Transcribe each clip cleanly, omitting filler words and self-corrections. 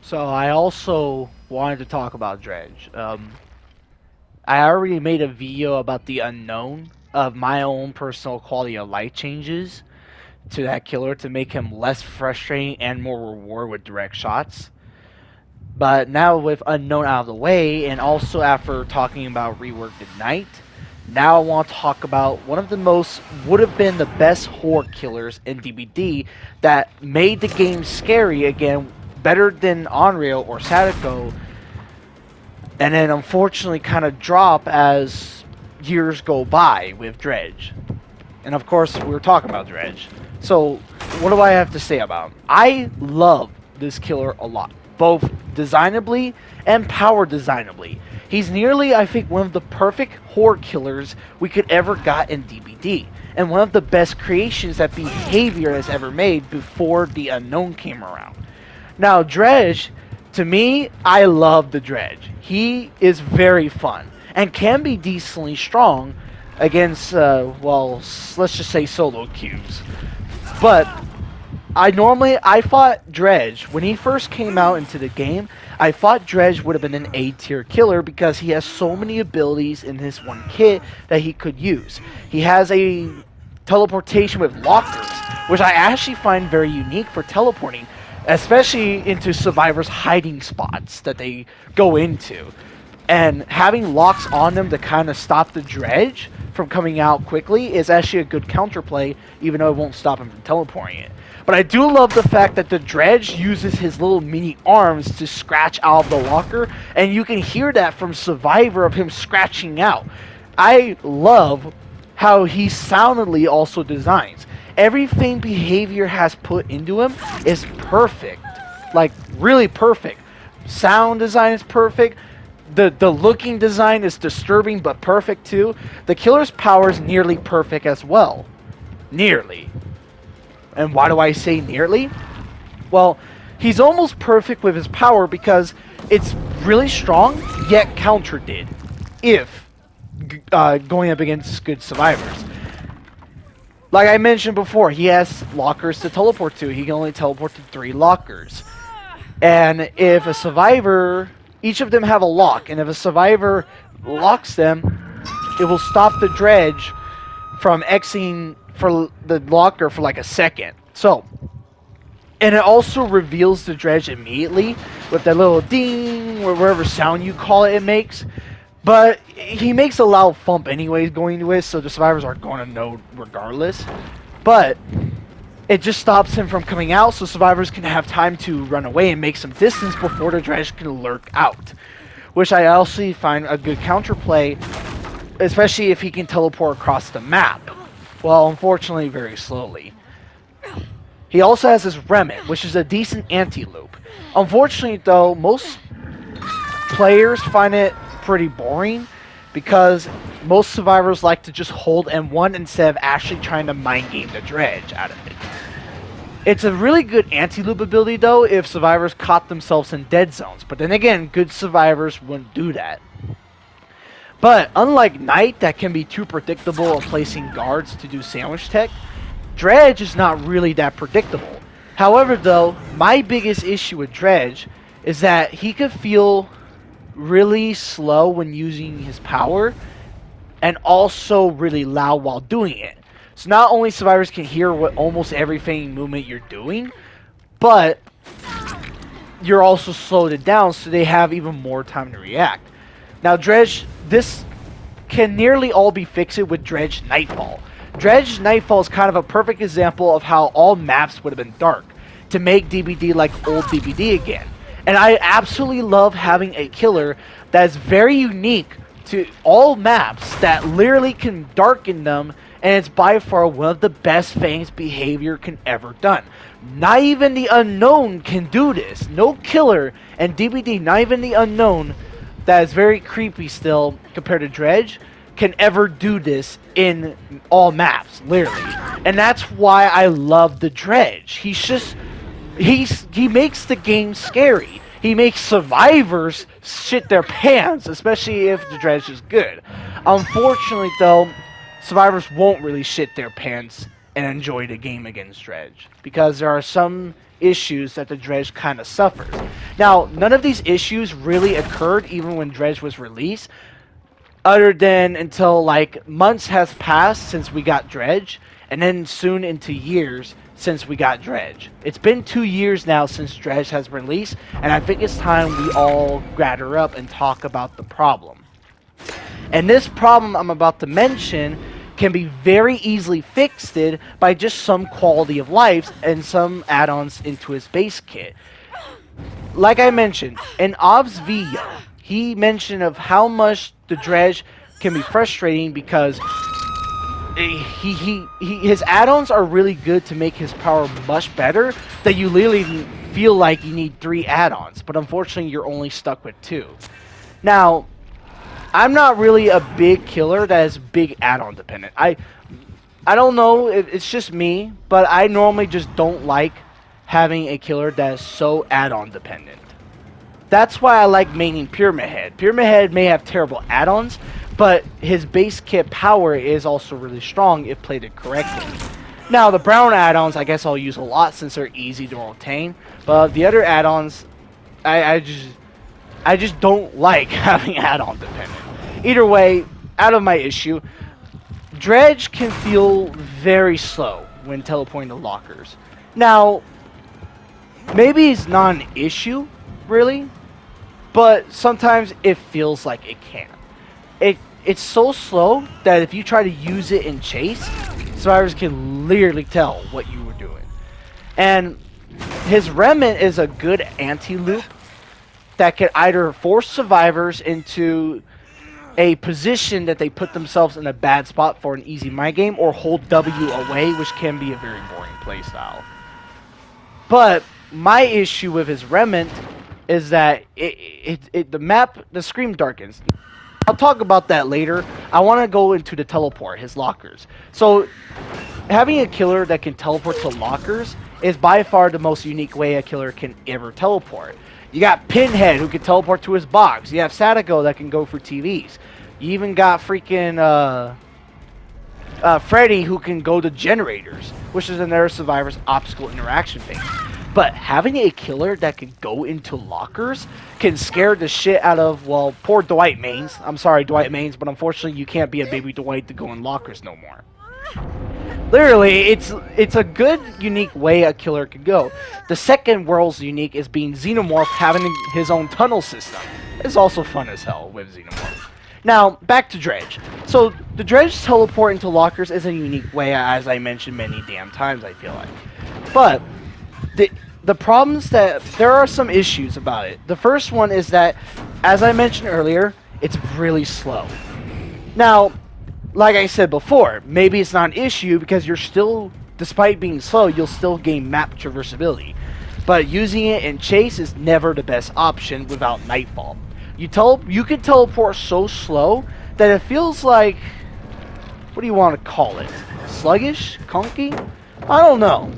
So I also wanted to talk about Dredge. I already made a video about the unknown of my own personal quality of life changes to that killer to make him less frustrating and more reward with direct shots. But now with unknown out of the way, and also after talking about reworked Ignite, now I want to talk about one of the most would have been the best horde killers in DBD that made the game scary again, better than Onryo or Sadako, and then unfortunately kind of drop as years go by with Dredge. And of course, we were talking about Dredge. So, what do I have to say about him? I love this killer a lot, both designably and power designably. He's nearly, I think, one of the perfect horde killers we could ever got in DBD, and one of the best creations that Behavior has ever made before the Unknown came around. Now, Dredge, to me, I love the Dredge. He is very fun and can be decently strong against, well, let's just say solo queues. But I thought Dredge, when he first came out into the game, I thought Dredge would have been an A tier killer because he has so many abilities in his one kit that he could use. He has a teleportation with lockers, which I actually find very unique for teleporting, especially into survivors' hiding spots that they go into. And having locks on them to kind of stop the Dredge from coming out quickly is actually a good counterplay, even though it won't stop him from teleporting it. But I do love the fact that the Dredge uses his little mini arms to scratch out of the locker, and you can hear that from Survivor of him scratching out. I love how he soundly also designs. Everything Behavior has put into him is perfect. Like, really perfect. Sound design is perfect. The looking design is disturbing but perfect too. The killer's power is nearly perfect as well. Nearly. And why do I say nearly? Well, he's almost perfect with his power because it's really strong, yet countered if going up against good survivors. Like I mentioned before, he has lockers to teleport to. He can only teleport to 3 lockers. And if a survivor, each of them have a lock, and if a survivor locks them, it will stop the Dredge from exiting for the locker for like a second. So, and it also reveals the Dredge immediately with that little ding, or whatever sound you call it makes. But he makes a loud thump anyways going to it, so the survivors are going to know regardless. But it just stops him from coming out, so survivors can have time to run away and make some distance before the Dredge can lurk out. Which I also find a good counterplay, especially if he can teleport across the map. Well, unfortunately, very slowly. He also has his Remit, which is a decent anti-loop. Unfortunately, though, most players find it pretty boring because most survivors like to just hold M1 instead of actually trying to mind game the Dredge out of it. It's a really good anti-loop ability though if survivors caught themselves in dead zones, but then again, good survivors wouldn't do that. But unlike Knight that can be too predictable of placing guards to do sandwich tech, Dredge is not really that predictable. However though, my biggest issue with Dredge is that he could feel really slow when using his power, and also really loud while doing it. So not only survivors can hear what almost everything movement you're doing, but you're also slowed it down so they have even more time to react. Now Dredge, this can nearly all be fixed with Dredge Nightfall. Dredge Nightfall is kind of a perfect example of how all maps would have been dark to make DBD like old DBD again. And I absolutely love having a killer that is very unique to all maps that literally can darken them, and it's by far one of the best things Behavior can ever done. Not even the Unknown can do this. No killer and DBD, not even the Unknown, that is very creepy still compared to Dredge, can ever do this in all maps, literally. And that's why I love the Dredge. He makes the game scary. He makes survivors shit their pants, especially if the Dredge is good. Unfortunately, though, survivors won't really shit their pants and enjoy the game against dredge, because there are some issues that the dredge kind of suffers. Now, none of these issues really occurred even when dredge was released, other than until like months has passed since we got dredge, and then soon into years since we got dredge. It's been 2 years now since dredge has been released, and I think it's time we all gather up and talk about the problem. And this problem I'm about to mention can be very easily fixed by just some quality of life and some add-ons into his base kit. Like I mentioned, in Ov's video, he mentioned of how much the dredge can be frustrating because his add-ons are really good to make his power much better, that you literally feel like you need 3 add-ons, but unfortunately you're only stuck with 2. Now, I'm not really a big killer that is big add-on dependent. I don't know if it's just me, but I normally just don't like having a killer that is so add-on dependent. That's why I like maining Pyramid Head. Pyramid Head may have terrible add-ons, but his base kit power is also really strong if played it correctly. Now, the brown add-ons I guess I'll use a lot since they're easy to obtain, but the other add-ons, I just don't like having add-on dependent. Either way, out of my issue, dredge can feel very slow when teleporting to lockers. Now, maybe it's not an issue, really, but sometimes it feels like it can. It's so slow that if you try to use it in chase, survivors can literally tell what you were doing. And his remnant is a good anti-loop that can either force survivors into a position that they put themselves in a bad spot for an easy mind game, or hold W away, which can be a very boring playstyle. But my issue with his remnant is that the screen darkens. I'll talk about that later. I want to go into the teleport, his lockers. So, having a killer that can teleport to lockers is by far the most unique way a killer can ever teleport. You got Pinhead, who can teleport to his box. You have Sadako that can go for TVs. You even got freaking Freddy, who can go to generators, which is another survivor's obstacle interaction phase. But having a killer that can go into lockers can scare the shit out of, well, poor Dwight mains. I'm sorry, Dwight mains, but unfortunately you can't be a baby Dwight to go in lockers no more. Literally, it's a good, unique way a killer could go. The second world's unique is being Xenomorph having his own tunnel system. It's also fun as hell with Xenomorph. Now, back to Dredge. So, the Dredge teleport into lockers is a unique way, as I mentioned many damn times, I feel like. But, the problems that, there are some issues about it. The first one is that, as I mentioned earlier, it's really slow. Now, like I said before, maybe it's not an issue because you're still, despite being slow, you'll still gain map traversability. But using it in chase is never the best option without Nightfall. You can teleport so slow that it feels like, what do you want to call it? Sluggish? Conky? I don't know.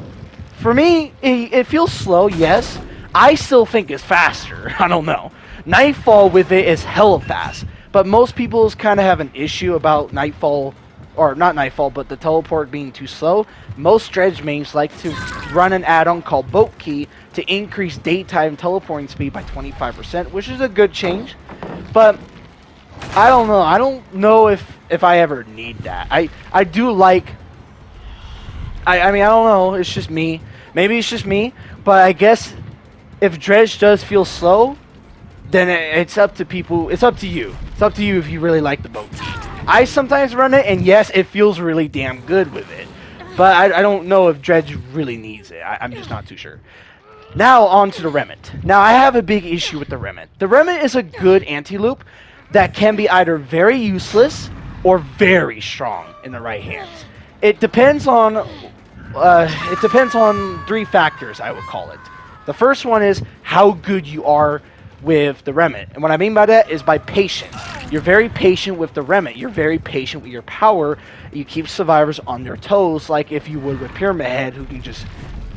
For me, it feels slow, yes. I still think it's faster. I don't know. Nightfall with it is hella fast. But most people kind of have an issue about Nightfall, or not Nightfall, but the teleport being too slow. Most Dredge mains like to run an add-on called Boat Key to increase daytime teleporting speed by 25%, which is a good change. But I don't know. I don't know if I ever need that. I do like... I mean, I don't know. It's just me. Maybe it's just me. But I guess if Dredge does feel slow, then it's up to people. It's up to you. It's up to you if you really like the boat key. I sometimes run it, and yes, it feels really damn good with it. But I don't know if Dredge really needs it. I'm just not too sure. Now, on to the Remnant. Now, I have a big issue with the Remnant. The Remnant is a good anti-loop that can be either very useless or very strong in the right hands. It depends on 3 factors, I would call it. The first one is how good you are with the Remnant. And what I mean by that is by patience. You're very patient with the Remnant. You're very patient with your power. You keep survivors on their toes, like if you would with Pyramid Head, who can just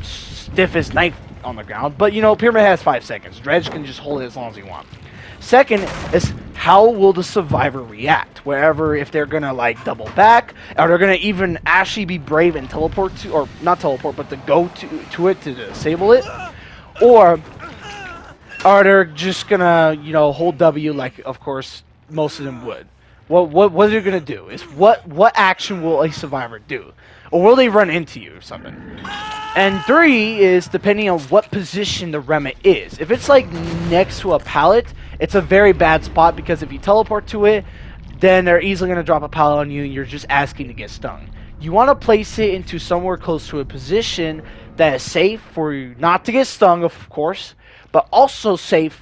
stiff his knife on the ground. But, you know, Pyramid Head has 5 seconds. Dredge can just hold it as long as you want. Second is how will the survivor react? Wherever, if they're gonna like double back, or they're gonna even actually be brave and teleport to, or not teleport, but to go to it to disable it, or are they just gonna, you know, hold W like, of course, most of them would? What they're gonna do is what action will a survivor do, or will they run into you or something? And 3 is depending on what position the remnant is. If it's like next to a pallet, it's a very bad spot because if you teleport to it, then they're easily gonna drop a pallet on you, and you're just asking to get stung. You want to place it into somewhere close to a position that is safe for you not to get stung, of course, but also safe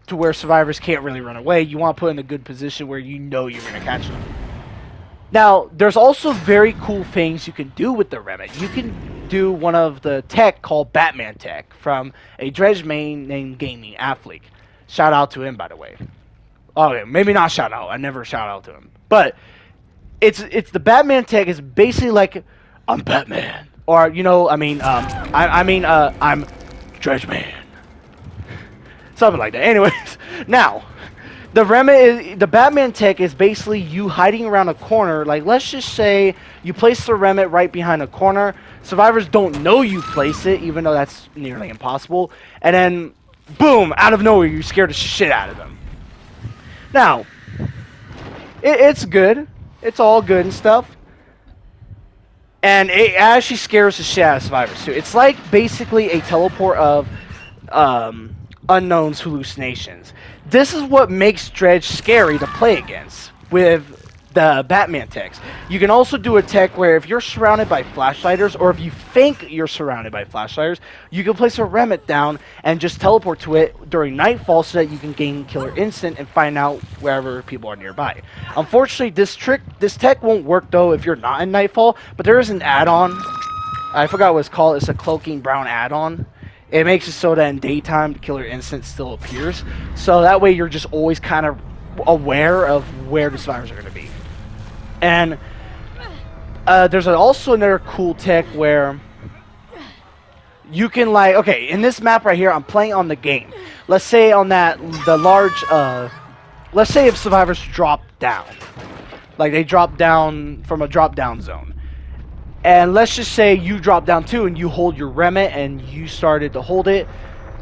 to where survivors can't really run away. You want to put in a good position where you know you're going to catch them. Now, there's also very cool things you can do with the remnant. You can do one of the tech called Batman tech from a dredge main named Gaming Athlete. Shout out to him, by the way. Okay, maybe not shout out. I never shout out to him. But it's the Batman tech is basically like, I'm Batman. Or, you know, I'm Dredge Man. Something like that. Anyways, now, the Batman tech is basically you hiding around a corner. Like, let's just say you place the remnant right behind a corner. Survivors don't know you place it, even though that's nearly impossible. And then, boom, out of nowhere, you scare the shit out of them. Now, it's good. It's all good and stuff. And it actually scares the shit out of survivors, too. It's like basically a teleport of unknown's hallucinations. This is what makes Dredge scary to play against with the Batman techs. You can also do a tech where if you're surrounded by flashlighters, or if you think you're surrounded by flashlighters, you can place a remnant down and just teleport to it during nightfall so that you can gain killer instant and find out wherever people are nearby. Unfortunately, this tech won't work though if you're not in nightfall, but there is an add-on. I forgot what it's called. It's a cloaking brown add-on. It makes it so that in daytime, the killer instant still appears. So that way you're just always kind of aware of where the survivors are going to be. And there's also another cool tech where you can, like, okay, in this map right here, I'm playing on the game. Let's say on the large, let's say if survivors drop down. Like they drop down from a drop down zone. And let's just say you drop down too and you hold your remnant and you started to hold it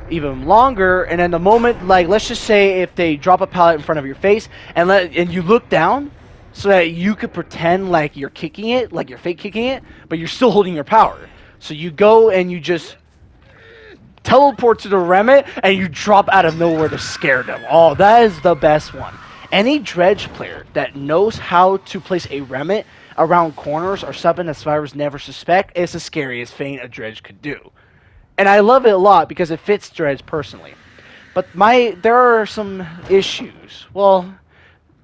even longer. And then the moment, like, let's just say if they drop a pallet in front of your face and you look down so that you could pretend like you're kicking it, like you're fake kicking it, but you're still holding your power. So you go and you just teleport to the remnant and you drop out of nowhere to scare them. Oh, that is the best one. Any dredge player that knows how to place a remnant around corners or something that survivors never suspect is the scariest thing a dredge could do. And I love it a lot because it fits dredge personally. But there are some issues. Well,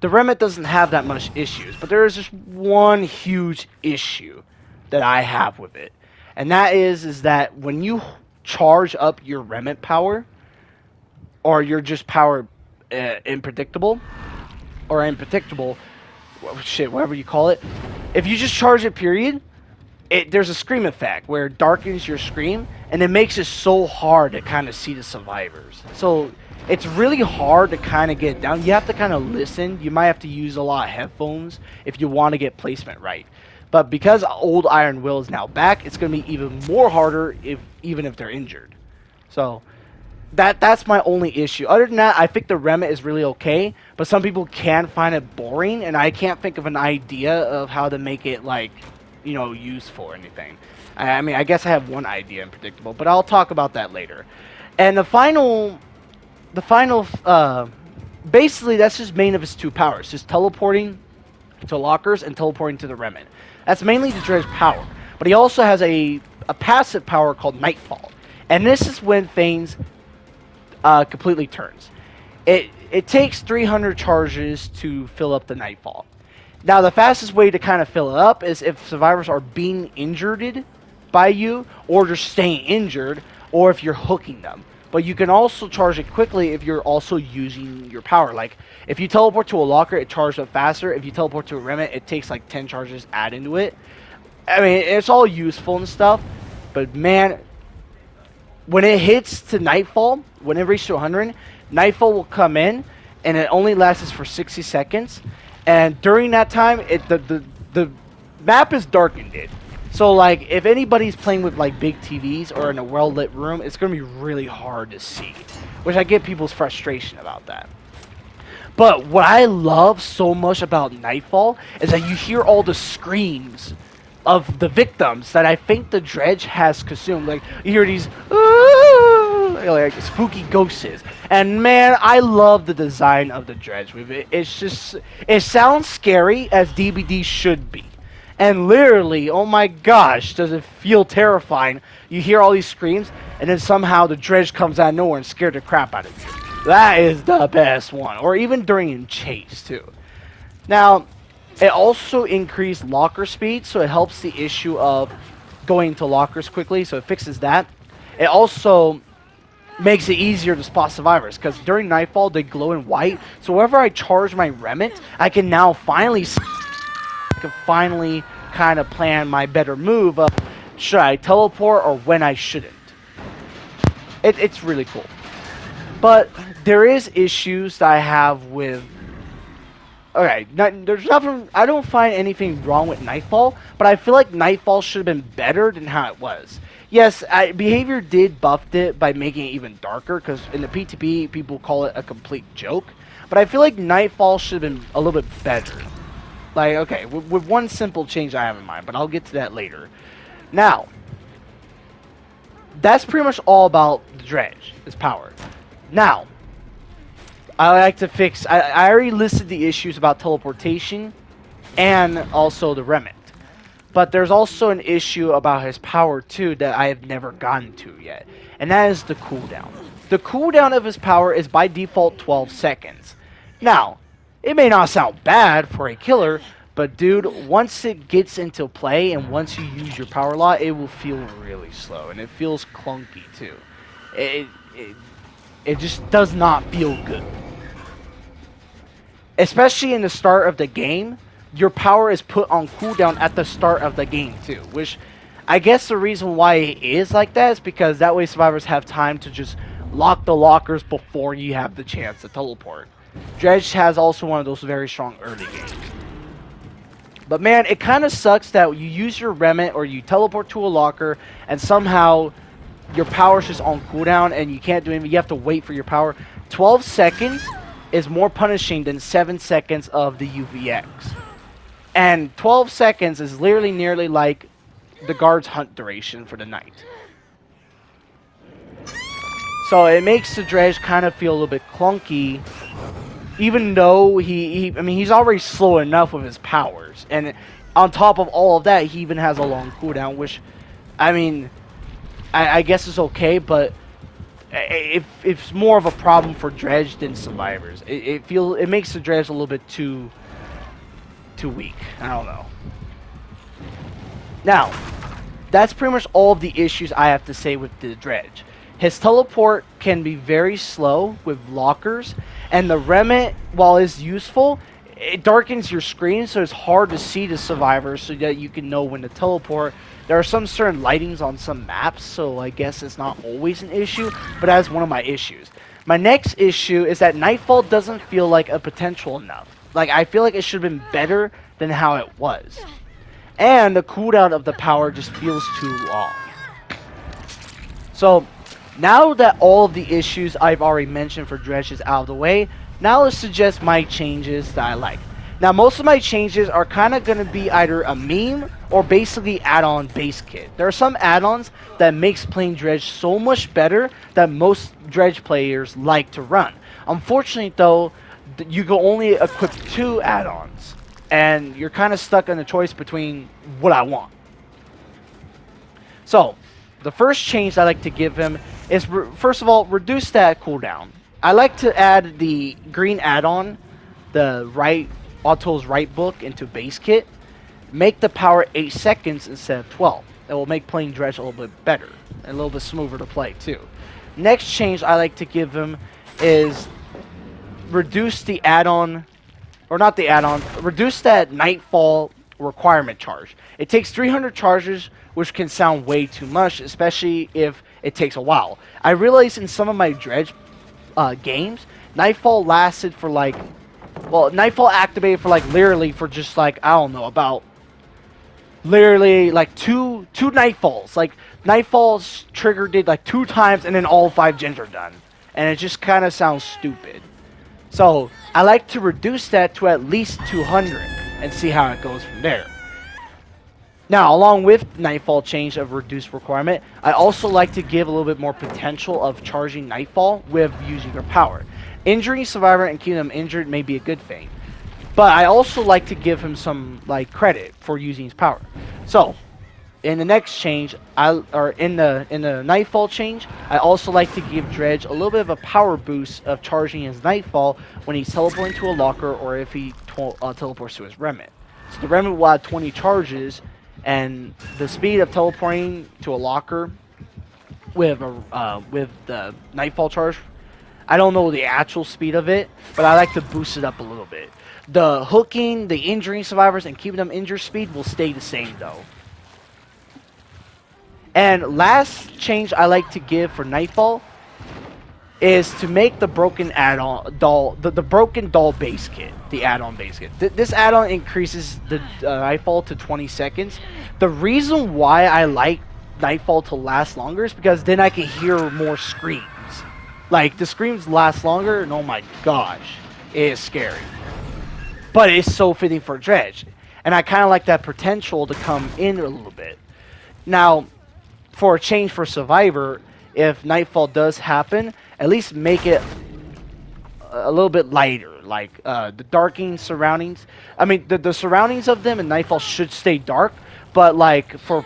the remnant doesn't have that much issues, but there is just one huge issue that I have with it. And that is that when you charge up your remnant power, or you're just power unpredictable, or unpredictable, shit, whatever you call it, if you just charge it, period, there's a scream effect where it darkens your screen, and it makes it so hard to kind of see the survivors. So it's really hard to kind of get down. You have to kind of listen. You might have to use a lot of headphones if you want to get placement right. But because old Iron Will is now back, it's going to be even more harder even if they're injured. So that's my only issue. Other than that, I think the remnant is really okay, but some people can find it boring, and I can't think of an idea of how to make it, like, you know, useful or anything. I mean, I guess I have one idea in predictable, but I'll talk about that later. And the final, basically that's just main of his two powers, just teleporting to lockers and teleporting to the remnant. That's mainly the dredge power, but he also has a passive power called Nightfall, and this is when things completely turns. It takes 300 charges to fill up the Nightfall. Now, the fastest way to kind of fill it up is if survivors are being injured by you, or just staying injured, or if you're hooking them. But you can also charge it quickly if you're also using your power. Like, if you teleport to a locker, it charges up faster. If you teleport to a remnant, it takes like 10 charges add into it. I mean, it's all useful and stuff. But man, when it hits to Nightfall, when it reaches to 100, Nightfall will come in, and it only lasts for 60 seconds. And during that time, the map is darkened. So like if anybody's playing with like big TVs or in a well lit room, it's gonna be really hard to see, which I get people's frustration about that. But what I love so much about Nightfall is that you hear all the screams of the victims that I think the dredge has consumed. Like you hear these like spooky ghosts, and man, I love the design of the dredge with it. It's just, it sounds scary as DBD should be, and literally, oh my gosh, does it feel terrifying. You hear all these screams, and then somehow the dredge comes out of nowhere and scared the crap out of you. That is the best one. Or even during chase too. Now, it also increased locker speed, so it helps the issue of going to lockers quickly, so it fixes that. It also makes it easier to spot survivors, because during Nightfall they glow in white, so whenever I charge my remnant, I can now finally kind of plan my better move of should I teleport or when I shouldn't. It's really cool. But there is issues that I have with... Okay, there's nothing... I don't find anything wrong with Nightfall, but I feel like Nightfall should have been better than how it was. Yes, Behavior did buffed it by making it even darker, because in the PTP, people call it a complete joke. But I feel like Nightfall should have been a little bit better. Like, okay, with one simple change I have in mind, but I'll get to that later. Now, that's pretty much all about the dredge, its power. Now, I like to fix... I already listed the issues about teleportation and also the remnant. But there's also an issue about his power too that I have never gotten to yet. And that is the cooldown. The cooldown of his power is by default 12 seconds. Now, it may not sound bad for a killer, but dude, once it gets into play and once you use your power lot, it will feel really slow. And it feels clunky too. It just does not feel good. Especially in the start of the game, your power is put on cooldown at the start of the game too, which I guess the reason why it is like that is because that way survivors have time to just lock the lockers before you have the chance to teleport. Dredge has also one of those very strong early games. But man, it kind of sucks that you use your remnant or you teleport to a locker and somehow your power's just on cooldown and you can't do anything. You have to wait for your power. 12 seconds is more punishing than 7 seconds of the UVX. And 12 seconds is literally nearly like the guard's hunt duration for the night. So it makes the dredge kind of feel a little bit clunky, even though he's already slow enough with his powers. And on top of all of that, he even has a long cooldown, which, I mean, I guess it's okay, but it's more of a problem for dredge than survivors. It makes the dredge a little bit too weak. I don't know. Now, that's pretty much all of the issues I have to say with the dredge. His teleport can be very slow with lockers, and the remnant, while it's useful, it darkens your screen, so it's hard to see the survivors so that you can know when to teleport. There are some certain lightings on some maps, so I guess it's not always an issue, but that's one of my issues. My next issue is that Nightfall doesn't feel like a potential enough. Like, I feel like it should have been better than how it was. And the cooldown of the power just feels too long. So, now that all of the issues I've already mentioned for Dredge is out of the way, now let's suggest my changes that I like. Now, most of my changes are kind of going to be either a meme or basically add-on base kit. There are some add-ons that makes playing Dredge so much better that most Dredge players like to run. Unfortunately, though, you can only equip 2 add-ons, and you're kind of stuck in the choice between what I want. So, the first change I like to give him is, first of all, reduce that cooldown. I like to add the green add-on, the Auto's right book, into base kit. Make the power 8 seconds instead of 12. It will make playing Dredge a little bit better and a little bit smoother to play too. Next change I like to give him is reduce the add-on, or not the add-on, reduce that Nightfall requirement charge. It takes 300 charges, which can sound way too much, especially if it takes a while. I realize in some of my Dredge games Nightfall lasted for like, well, Nightfall activated for like literally for just like, I don't know, about literally like two Nightfalls. Like Nightfalls triggered it like 2 times and then all 5 gens are done. And it just kind of sounds stupid. So I like to reduce that to at least 200 and see how it goes from there. Now, along with Nightfall change of reduced requirement, I also like to give a little bit more potential of charging Nightfall with using their power. Injuring Survivor and keeping them injured may be a good thing, but I also like to give him some like credit for using his power. So, in the next change, in the Nightfall change, I also like to give Dredge a little bit of a power boost of charging his Nightfall when he's teleporting to a locker or if he teleports to his Remnant. So the Remnant will have 20 charges, and the speed of teleporting to a locker with the Nightfall charge, I don't know the actual speed of it, but I like to boost it up a little bit. The hooking, the injuring survivors, and keeping them injured speed will stay the same though. And last change I like to give for Nightfall is to make the broken add-on doll, the broken doll base kit, the add-on base kit. This add-on increases the Nightfall to 20 seconds. The reason why I like Nightfall to last longer is because then I can hear more screams. Like, the screams last longer, and oh my gosh, it is scary. But it's so fitting for Dredge. And I kind of like that potential to come in a little bit. Now, for a change for Survivor, if Nightfall does happen, at least make it a little bit lighter. Like, the darkening surroundings. I mean, the surroundings of them in Nightfall should stay dark. But, like, for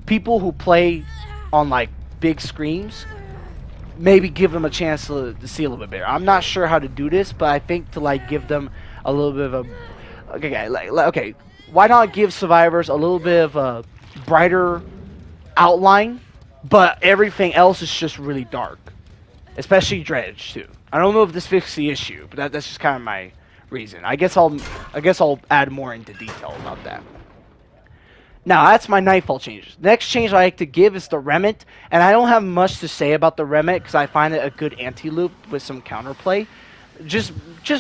people who play on, like, big screens, maybe give them a chance to see a little bit better. I'm not sure how to do this, but I think to, like, give them a little bit of a... Okay, why not give survivors a little bit of a brighter outline, but everything else is just really dark. Especially Dredge, too. I don't know if this fixes the issue, but that's just kind of my reason. I guess I'll add more into detail about that. Now, that's my Nightfall changes. The next change I like to give is the Remnant, and I don't have much to say about the Remnant because I find it a good anti-loop with some counterplay. Just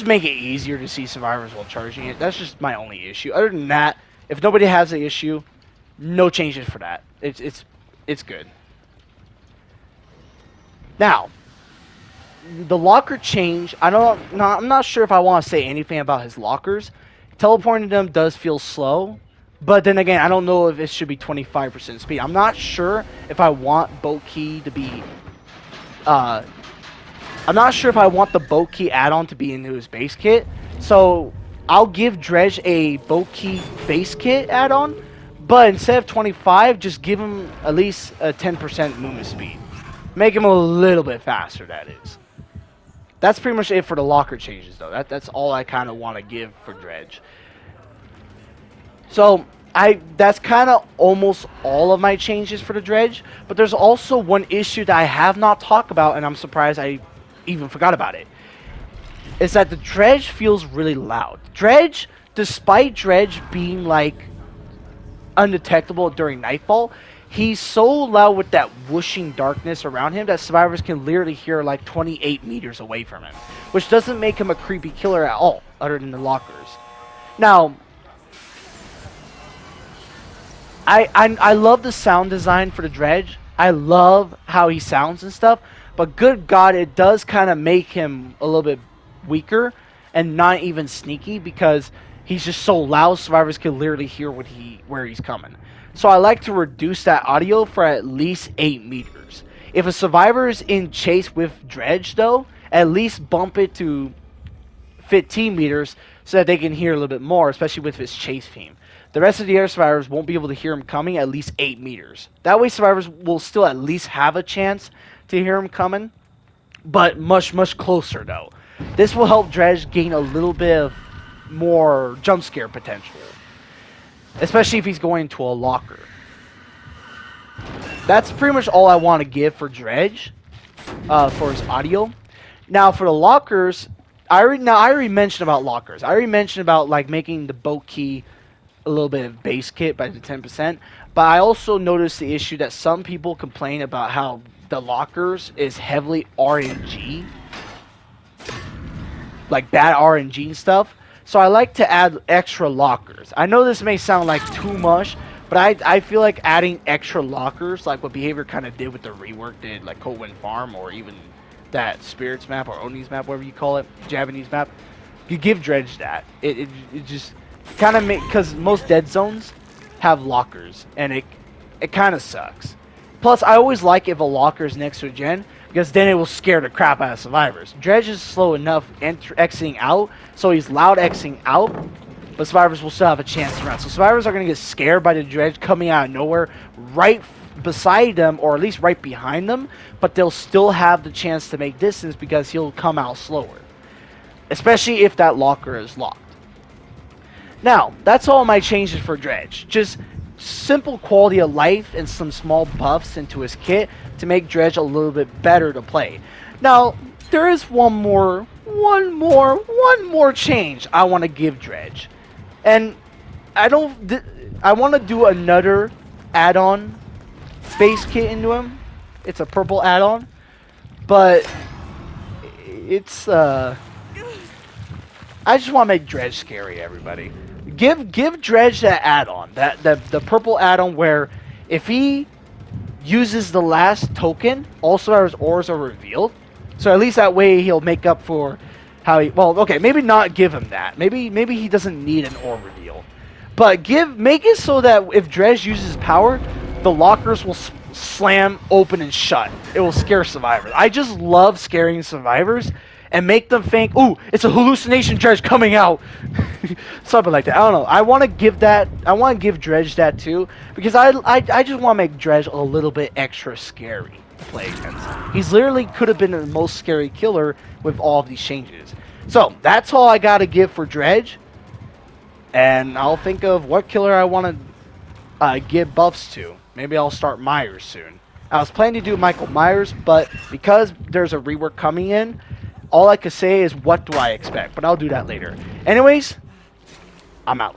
make it easier to see survivors while charging it. That's just my only issue. Other than that, if nobody has the issue, no changes for that. It's good. Now, the locker change, I'm not sure if I want to say anything about his lockers. Teleporting them does feel slow. But then again, I don't know if it should be 25% speed. I'm not sure if I want boat key to be... I'm not sure if I want the boat key add-on to be into his base kit. So, I'll give Dredge a boat key base kit add-on. But instead of 25, just give him at least a 10% movement speed. Make him a little bit faster, that is. That's pretty much it for the locker changes, though. That's all I kind of want to give for Dredge. So, that's kind of almost all of my changes for the Dredge, but there's also one issue that I have not talked about, and I'm surprised I even forgot about it. Is that the Dredge feels really loud. Dredge, despite Dredge being, like, undetectable during Nightfall, he's so loud with that whooshing darkness around him that survivors can literally hear, like, 28 meters away from him, which doesn't make him a creepy killer at all, other than the lockers. Now, I love the sound design for the Dredge. I love how he sounds and stuff. But good God, it does kind of make him a little bit weaker and not even sneaky because he's just so loud survivors can literally hear where he's coming. So I like to reduce that audio for at least 8 meters. If a survivor is in chase with Dredge though, at least bump it to 15 meters so that they can hear a little bit more, especially with his chase theme. The rest of the other survivors won't be able to hear him coming at least 8 meters. That way survivors will still at least have a chance to hear him coming, but much, much closer though. This will help Dredge gain a little bit of more jump scare potential, especially if he's going to a locker. That's pretty much all I want to give for Dredge, for his audio. Now for the lockers, I already mentioned about lockers. I already mentioned about like making the boat key a little bit of base kit by the 10%, but I also noticed the issue that some people complain about how the lockers is heavily RNG. like bad RNG and stuff. So I like to add extra lockers. I know this may sound like too much, but I feel like adding extra lockers, like what Behavior kind of did with the rework did, like Cold Wind Farm, or even that Spirits map or Oni's map, whatever you call it, Japanese map. You give Dredge that. It just kind of make, because most dead zones have lockers, and it kind of sucks. Plus, I always like if a locker is next to a gen, because then it will scare the crap out of survivors. Dredge is slow enough exiting out, so he's loud exiting out, but survivors will still have a chance to run. So survivors are going to get scared by the Dredge coming out of nowhere right beside them, or at least right behind them, but they'll still have the chance to make distance because he'll come out slower. Especially if that locker is locked. Now, that's all my changes for Dredge. Just simple quality of life and some small buffs into his kit to make Dredge a little bit better to play. Now, there is one more change I want to give Dredge. And I want to do another add-on base kit into him. It's a purple add-on, but it's I just want to make Dredge scary, everybody. Give Dredge that add-on, the purple add-on where if he uses the last token, all survivors' ores are revealed. So at least that way he'll make up for how he. Well, okay, maybe not give him that. Maybe he doesn't need an ore reveal, but make it so that if Dredge uses power, the lockers will slam open and shut. It will scare survivors. I just love scaring survivors and make them think, ooh, it's a hallucination Dredge coming out. Something like that. I don't know. I want to give Dredge that too, because I just want to make Dredge a little bit extra scary to play against. He's literally could have been the most scary killer with all of these changes. So that's all I got to give for Dredge, and I'll think of what killer I want to give buffs to. Maybe I'll start Myers soon. I was planning to do Michael Myers, but because there's a rework coming in, all I could say is what do I expect, but I'll do that later. Anyways, I'm out.